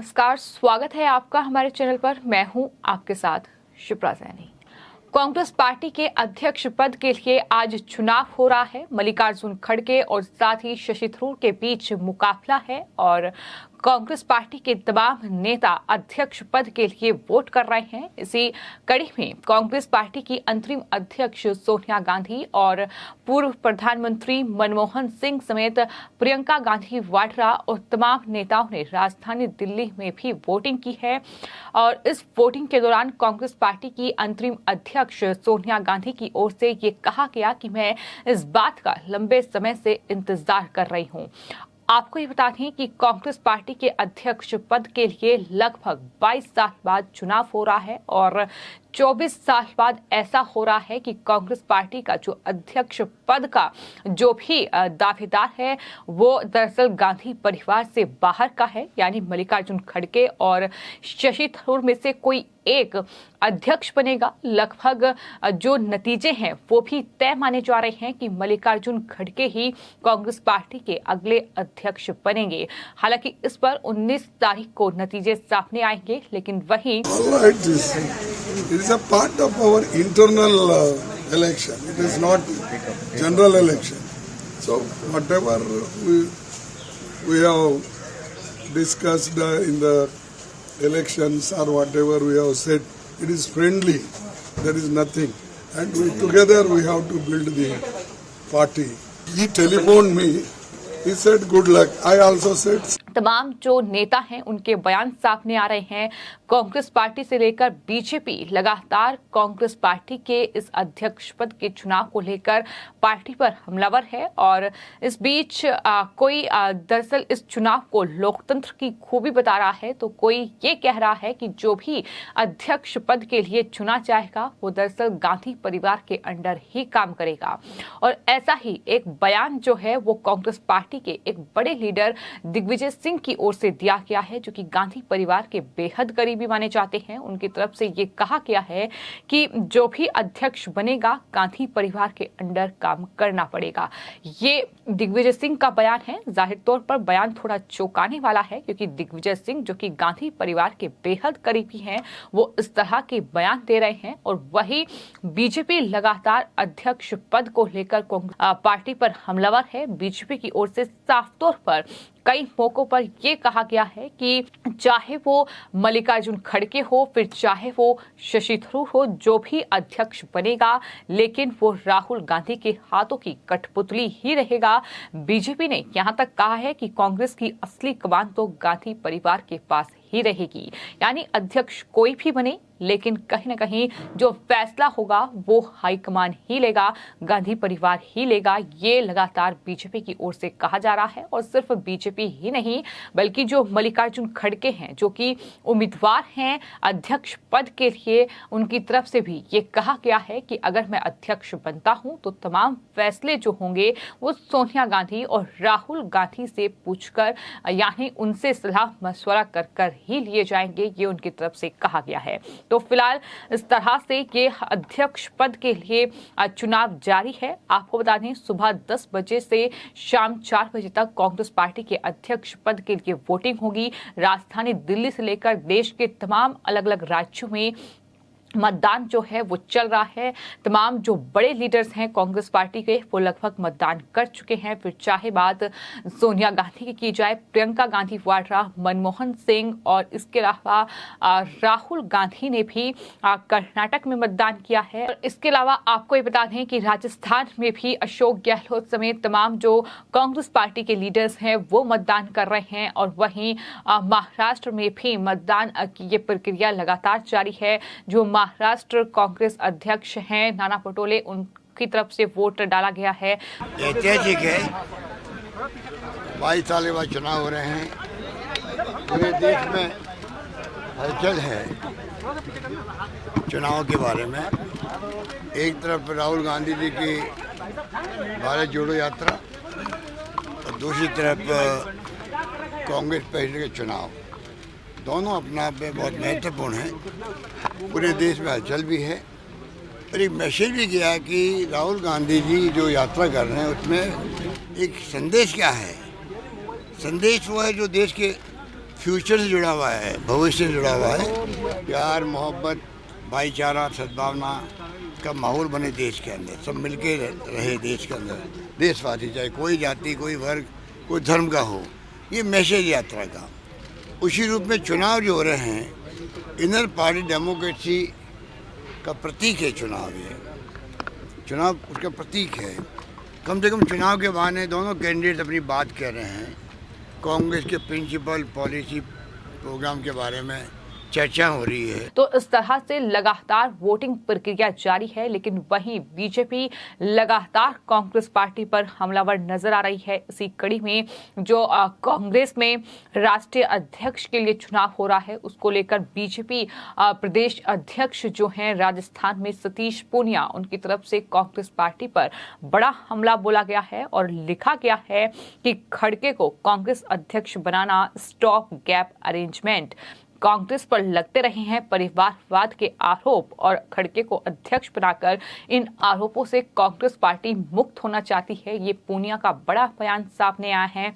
नमस्कार, स्वागत है आपका हमारे चैनल पर। मैं हूं आपके साथ शिप्रा सैनी। कांग्रेस पार्टी के अध्यक्ष पद के लिए आज चुनाव हो रहा है। मल्लिकार्जुन खड़गे और साथ ही शशि थरूर के बीच मुकाबला है और कांग्रेस पार्टी के तमाम नेता अध्यक्ष पद के लिए वोट कर रहे हैं। इसी कड़ी में कांग्रेस पार्टी की अंतरिम अध्यक्ष सोनिया गांधी और पूर्व प्रधानमंत्री मनमोहन सिंह समेत प्रियंका गांधी वाड्रा और तमाम नेताओं ने राजधानी दिल्ली में भी वोटिंग की है। और इस वोटिंग के दौरान कांग्रेस पार्टी की अंतरिम अध्यक्ष सोनिया गांधी की ओर से ये कहा गया कि मैं इस बात का लंबे समय से इंतजार कर रही हूं। आपको ये बता दें कि कांग्रेस पार्टी के अध्यक्ष पद के लिए लगभग 22 साल बाद चुनाव हो रहा है और 24 साल बाद ऐसा हो रहा है कि कांग्रेस पार्टी का जो अध्यक्ष पद का जो भी दावेदार है वो दरअसल गांधी परिवार से बाहर का है, यानी मल्लिकार्जुन खड़गे और शशि थरूर में से कोई एक अध्यक्ष बनेगा। लगभग जो नतीजे हैं वो भी तय माने जा रहे हैं कि मल्लिकार्जुन खड़गे ही कांग्रेस पार्टी के अगले अध्यक्ष बनेंगे। हालांकि इस पर 19 तारीख को नतीजे सामने आएंगे, लेकिन वहीं It is a part of our internal election. It is not general election. So whatever we have discussed in the elections or whatever we have said, it is friendly. There is nothing. And together we have to build the party. He telephoned me. He said good luck. I also said. तमाम जो नेता हैं उनके बयान सामने आ रहे हैं। Congress party से लेकर बीजेपी लगातार कांग्रेस पार्टी के इस अध्यक्ष पद के चुनाव को लेकर पार्टी पर हमलावर है और इस बीच कोई दरअसल इस चुनाव को लोकतंत्र की खूबी बता रहा है, तो कोई ये कह रहा है कि जो भी अध्यक्ष पद के लिए चुना जाएगा वो दरअसल गांधी परिवार के अंडर ही काम करेगा। और ऐसा ही एक बयान जो है वो कांग्रेस पार्टी के एक बड़े लीडर दिग्विजय सिंह की ओर से दिया गया है, जो कि गांधी परिवार के बेहद करीबी माने जाते हैं। उनकी तरफ से ये कहा गया है कि जो भी अध्यक्ष बनेगा गांधी परिवार के अंडर काम करना पड़ेगा। ये दिग्विजय सिंह का बयान है। जाहिर तौर पर बयान थोड़ा चौंकाने वाला है, क्योंकि दिग्विजय सिंह जो कि गांधी परिवार के बेहद करीबी हैं वो इस तरह के बयान दे रहे हैं। और वही बीजेपी लगातार अध्यक्ष पद को लेकर पार्टी पर हमलावर है। बीजेपी की ओर से साफ तौर पर कई मौकों पर यह कहा गया है कि चाहे वो मल्लिकार्जुन खड़गे हो, फिर चाहे वो शशि थरूर हो, जो भी अध्यक्ष बनेगा लेकिन वो राहुल गांधी के हाथों की कठपुतली ही रहेगा। बीजेपी ने यहां तक कहा है कि कांग्रेस की असली कमान तो गांधी परिवार के पास ही रहेगी, यानी अध्यक्ष कोई भी बने लेकिन कहीं ना कहीं जो फैसला होगा वो हाईकमान ही लेगा, गांधी परिवार ही लेगा। ये लगातार बीजेपी की ओर से कहा जा रहा है। और सिर्फ बीजेपी ही नहीं बल्कि जो मल्लिकार्जुन खड़गे हैं जो कि उम्मीदवार हैं अध्यक्ष पद के लिए, उनकी तरफ से भी ये कहा गया है कि अगर मैं अध्यक्ष बनता हूं तो तमाम फैसले जो होंगे वो सोनिया गांधी और राहुल गांधी से पूछकर, यानी उनसे सलाह मशवरा कर कर ही लिए जाएंगे। ये उनकी तरफ से कहा गया है। तो फिलहाल इस तरह से ये अध्यक्ष पद के लिए चुनाव जारी है। आपको बता दें सुबह 10 बजे से शाम 4 बजे तक कांग्रेस पार्टी के अध्यक्ष पद के लिए वोटिंग होगी। राजधानी दिल्ली से लेकर देश के तमाम अलग अलग राज्यों में मतदान जो है वो चल रहा है। तमाम जो बड़े लीडर्स हैं कांग्रेस पार्टी के वो लगभग मतदान कर चुके हैं। फिर चाहे बात सोनिया गांधी की जाए, प्रियंका गांधी वाड्रा, मनमोहन सिंह और इसके अलावा राहुल गांधी ने भी कर्नाटक में मतदान किया है। और इसके अलावा आपको ये बता दें कि राजस्थान में भी अशोक गहलोत समेत तमाम जो कांग्रेस पार्टी के लीडर्स हैं वो मतदान कर रहे हैं। और वहीं महाराष्ट्र में भी मतदान की ये प्रक्रिया लगातार जारी है। जो महाराष्ट्र कांग्रेस अध्यक्ष हैं नाना पटोले, उनकी तरफ से वोट डाला गया है। ऐतिहासिक है, 22 साल के बाद चुनाव हो रहे हैं। पूरे देश में हलचल है चुनाव के बारे में। एक तरफ राहुल गांधी जी की भारत जोड़ो यात्रा और दूसरी तरफ कांग्रेस प्रेसिडेंट के चुनाव, दोनों अपना पे बहुत महत्वपूर्ण है। पूरे देश में हलचल भी है और एक मैसेज भी गया कि राहुल गांधी जी जो यात्रा कर रहे हैं उसमें एक संदेश क्या है। संदेश वो है जो देश के फ्यूचर से जुड़ा हुआ है, भविष्य से जुड़ा हुआ है। प्यार, मोहब्बत, भाईचारा, सद्भावना का माहौल बने देश के अंदर, सब मिलके रहे देश के अंदर, देशवासी, चाहे कोई जाति, कोई वर्ग, कोई धर्म का हो। ये मैसेज यात्रा का उसी रूप में चुनाव जो हो रहे हैं, इनर पार्टी डेमोक्रेसी का प्रतीक है चुनाव। ये चुनाव उसका प्रतीक है। कम से कम चुनाव के बहाने दोनों कैंडिडेट अपनी बात कह रहे हैं। कांग्रेस के प्रिंसिपल, पॉलिसी, प्रोग्राम के बारे में चर्चा हो रही है। तो इस तरह से लगातार वोटिंग प्रक्रिया जारी है, लेकिन वहीं बीजेपी लगातार कांग्रेस पार्टी पर हमलावर नजर आ रही है। इसी कड़ी में जो कांग्रेस में राष्ट्रीय अध्यक्ष के लिए चुनाव हो रहा है, उसको लेकर बीजेपी प्रदेश अध्यक्ष जो हैं राजस्थान में सतीश पूनिया, उनकी तरफ से कांग्रेस पार्टी पर बड़ा हमला बोला गया है और लिखा गया है कि खड़गे को कांग्रेस अध्यक्ष बनाना स्टॉप गैप अरेंजमेंट। कांग्रेस पर लगते रहे हैं परिवारवाद के आरोप और खड़गे को अध्यक्ष बनाकर इन आरोपों से कांग्रेस पार्टी मुक्त होना चाहती है। ये पूनिया का बड़ा बयान सामने आया है।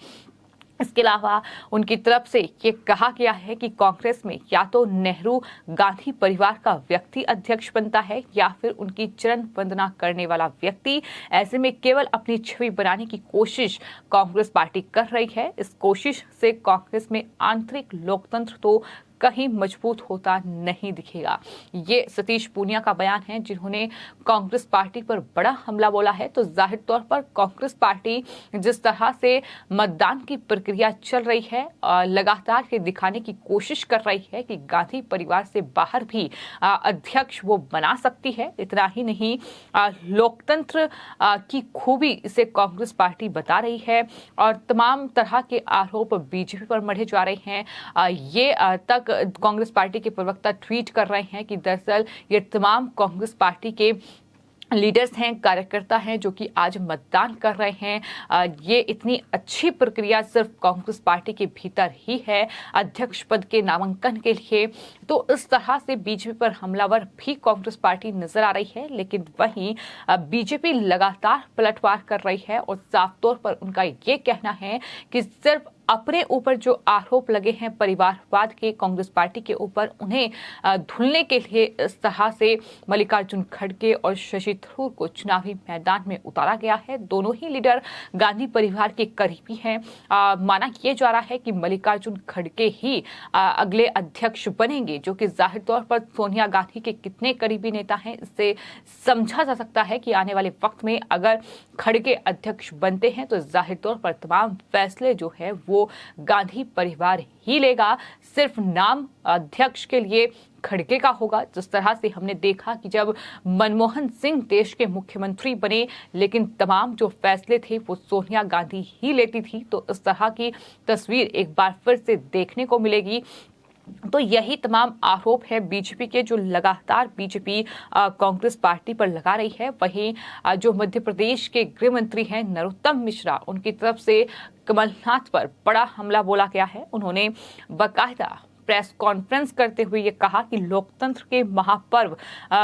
इसके अलावा उनकी तरफ से ये कहा गया है कि कांग्रेस में या तो नेहरू गांधी परिवार का व्यक्ति अध्यक्ष बनता है या फिर उनकी चरण वंदना करने वाला व्यक्ति। ऐसे में केवल अपनी छवि बनाने की कोशिश कांग्रेस पार्टी कर रही है। इस कोशिश से कांग्रेस में आंतरिक लोकतंत्र तो कहीं मजबूत होता नहीं दिखेगा। ये सतीश पूनिया का बयान है, जिन्होंने कांग्रेस पार्टी पर बड़ा हमला बोला है। तो जाहिर तौर पर कांग्रेस पार्टी जिस तरह से मतदान की प्रक्रिया चल रही है, लगातार ये दिखाने की कोशिश कर रही है कि गांधी परिवार से बाहर भी अध्यक्ष वो बना सकती है। इतना ही नहीं, लोकतंत्र की खूबी इसे कांग्रेस पार्टी बता रही है और तमाम तरह के आरोप बीजेपी पर मढ़े जा रहे हैं। ये तक कांग्रेस पार्टी के प्रवक्ता ट्वीट कर रहे हैं कि दरअसल ये तमाम कांग्रेस पार्टी के लीडर्स हैं, कार्यकर्ता हैं जो कि आज मतदान कर रहे हैं। ये इतनी अच्छी प्रक्रिया सिर्फ कांग्रेस पार्टी के भीतर ही है अध्यक्ष पद के नामांकन के लिए। तो इस तरह से बीजेपी पर हमलावर भी कांग्रेस पार्टी नजर आ रही है, लेकिन वहीं बीजेपी लगातार पलटवार कर रही है और साफ तौर पर उनका ये कहना है कि सिर्फ अपने ऊपर जो आरोप लगे हैं परिवारवाद के कांग्रेस पार्टी के ऊपर, उन्हें धुलने के लिए इस तरह से मल्लिकार्जुन खड़गे और शशि थरूर को चुनावी मैदान में उतारा गया है। दोनों ही लीडर गांधी परिवार के करीबी हैं। माना यह जा रहा है कि मल्लिकार्जुन खड़गे ही अगले अध्यक्ष बनेंगे, जो कि जाहिर तौर पर सोनिया गांधी के कितने करीबी नेता हैं, इससे समझा जा सकता है कि आने वाले वक्त में अगर खड़गे अध्यक्ष बनते हैं तो जाहिर तौर पर तमाम फैसले जो है वो गांधी परिवार ही लेगा। सिर्फ नाम अध्यक्ष के लिए खड़गे का होगा। जिस तरह से हमने देखा कि जब मनमोहन सिंह देश के मुख्यमंत्री बने, लेकिन तमाम जो फैसले थे वो सोनिया गांधी ही लेती थी, तो इस तरह की तस्वीर एक बार फिर से देखने को मिलेगी। तो यही तमाम आरोप है बीजेपी के, जो लगातार बीजेपी कांग्रेस पार्टी पर लगा रही है। वहीं जो मध्य प्रदेश के गृह मंत्री हैं नरोत्तम मिश्रा, उनकी तरफ से कमलनाथ पर बड़ा हमला बोला गया है। उन्होंने बाकायदा प्रेस कॉन्फ्रेंस करते हुए ये कहा कि लोकतंत्र के महापर्व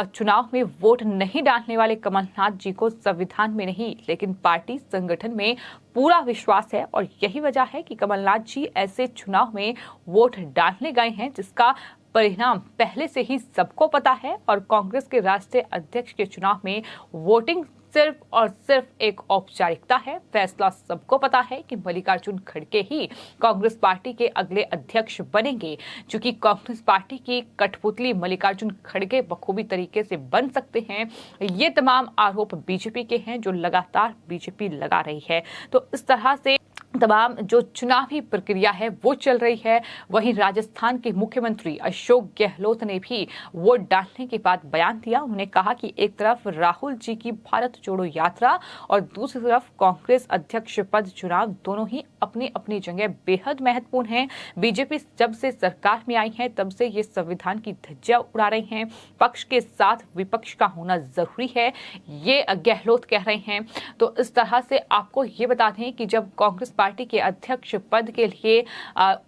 चुनाव में वोट नहीं डालने वाले कमलनाथ जी को संविधान में नहीं लेकिन पार्टी संगठन में पूरा विश्वास है और यही वजह है कि कमलनाथ जी ऐसे चुनाव में वोट डालने गए हैं जिसका परिणाम पहले से ही सबको पता है। और कांग्रेस के राष्ट्रीय अध्यक्ष के चुनाव में वोटिंग सिर्फ और सिर्फ एक औपचारिकता है। फैसला सबको पता है कि मल्लिकार्जुन खड़गे ही कांग्रेस पार्टी के अगले अध्यक्ष बनेंगे, क्योंकि कांग्रेस पार्टी की कठपुतली मल्लिकार्जुन खड़गे बखूबी तरीके से बन सकते हैं। ये तमाम आरोप बीजेपी के हैं जो लगातार बीजेपी लगा रही है। तो इस तरह से तमाम जो चुनावी प्रक्रिया है वो चल रही है। वहीं राजस्थान के मुख्यमंत्री अशोक गहलोत ने भी वोट डालने के बाद बयान दिया। उन्होंने कहा कि एक तरफ राहुल जी की भारत जोड़ो यात्रा और दूसरी तरफ कांग्रेस अध्यक्ष पद चुनाव, दोनों ही अपनी अपनी जगह बेहद महत्वपूर्ण हैं। बीजेपी जब से सरकार में आई है तब से ये संविधान की धज्जियां उड़ा रही हैं। पक्ष के साथ विपक्ष का होना जरूरी है, ये गहलोत कह रहे हैं। तो इस तरह से आपको ये बता दें कि जब कांग्रेस पार्टी के अध्यक्ष पद के लिए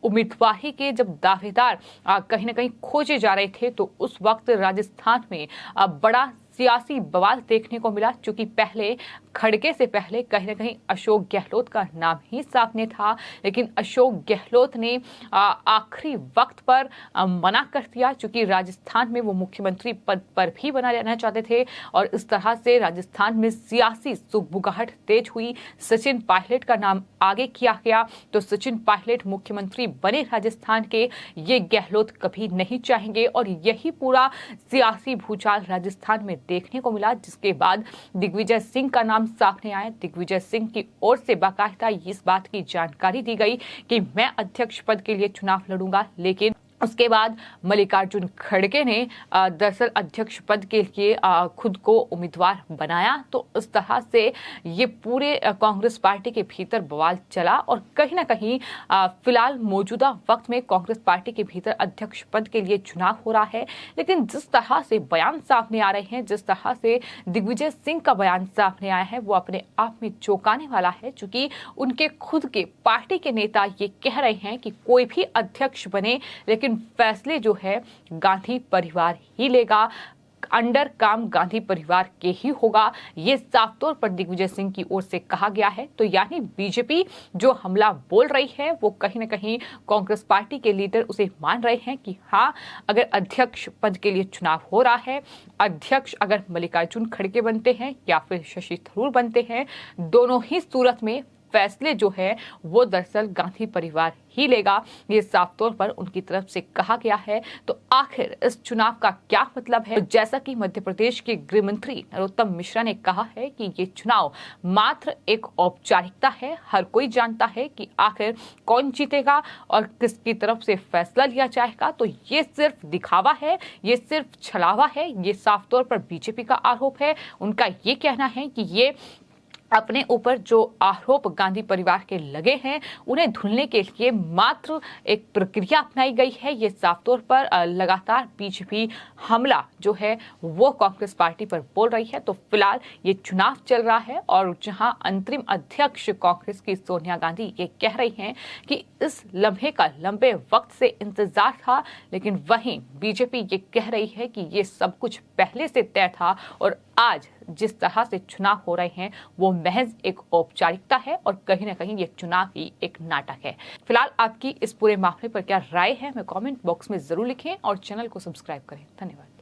उम्मीदवारी के जब दावेदार कहीं ना कहीं खोजे जा रहे थे, तो उस वक्त राजस्थान में बड़ा सियासी बवाल देखने को मिला, चूंकि पहले खड़गे से पहले कहीं न कहीं अशोक गहलोत का नाम ही सामने था, लेकिन अशोक गहलोत ने आखिरी वक्त पर मना कर दिया, चूंकि राजस्थान में वो मुख्यमंत्री पद पर भी बना रहना चाहते थे और इस तरह से राजस्थान में सियासी सुगबुगाहट तेज हुई। सचिन पायलट का नाम आगे किया गया, तो सचिन पायलट मुख्यमंत्री बने राजस्थान के, ये गहलोत कभी नहीं चाहेंगे और यही पूरा सियासी भूचाल राजस्थान में देखने को मिला, जिसके बाद दिग्विजय सिंह का नाम सामने आया। दिग्विजय सिंह की ओर से बाकायदा इस बात की जानकारी दी गई कि मैं अध्यक्ष पद के लिए चुनाव लड़ूंगा, लेकिन उसके बाद मल्लिकार्जुन खड़गे ने दरअसल अध्यक्ष पद के लिए खुद को उम्मीदवार बनाया। तो इस तरह से ये पूरे कांग्रेस पार्टी के भीतर बवाल चला और कहीं ना कहीं फिलहाल मौजूदा वक्त में कांग्रेस पार्टी के भीतर अध्यक्ष पद के लिए चुनाव हो रहा है। लेकिन जिस तरह से बयान सामने आ रहे हैं, जिस तरह से दिग्विजय सिंह का बयान सामने आया है, वो अपने आप में चौंकाने वाला है, क्योंकि उनके खुद के पार्टी के नेता ये कह रहे हैं कि कोई भी अध्यक्ष बने, लेकिन फैसले जो है गांधी परिवार ही लेगा, अंडर काम गांधी परिवार के ही होगा। ये साफ तौर पर दिग्विजय सिंह की ओर से कहा गया है। तो यानी बीजेपी जो हमला बोल रही है, वो कहीं ना कहीं कांग्रेस पार्टी के लीडर उसे मान रहे हैं कि हाँ, अगर अध्यक्ष पद के लिए चुनाव हो रहा है, अध्यक्ष अगर मल्लिकार्जुन खड़गे बनते हैं या फिर शशि थरूर बनते हैं, दोनों ही सूरत में फैसले जो है वो दरअसल गांधी परिवार ही लेगा। ये साफ तौर पर उनकी तरफ से कहा गया है। तो आखिर इस चुनाव का क्या मतलब है? तो जैसा कि मध्य प्रदेश के गृह मंत्री नरोत्तम मिश्रा ने कहा है कि ये चुनाव मात्र एक औपचारिकता है। हर कोई जानता है कि आखिर कौन जीतेगा और किसकी तरफ से फैसला लिया जाएगा। तो ये सिर्फ दिखावा है, ये सिर्फ छलावा है। ये साफ तौर पर बीजेपी का आरोप है। उनका ये कहना है कि ये अपने ऊपर जो आरोप गांधी परिवार के लगे हैं, उन्हें धुलने के लिए मात्र एक प्रक्रिया अपनाई गई है। ये साफ तौर पर लगातार बीजेपी हमला जो है वो कांग्रेस पार्टी पर बोल रही है। तो फिलहाल ये चुनाव चल रहा है और जहां अंतरिम अध्यक्ष कांग्रेस की सोनिया गांधी ये कह रही हैं कि इस लम्हे का लंबे वक्त से इंतजार था, लेकिन वहीं बीजेपी ये कह रही है कि ये सब कुछ पहले से तय था और आज जिस तरह से चुनाव हो रहे हैं वो महज एक औपचारिकता है और कहीं ना कहीं ये चुनाव ही एक नाटक है। फिलहाल आपकी इस पूरे मामले पर क्या राय है, मैं कमेंट बॉक्स में जरूर लिखें और चैनल को सब्सक्राइब करें। धन्यवाद।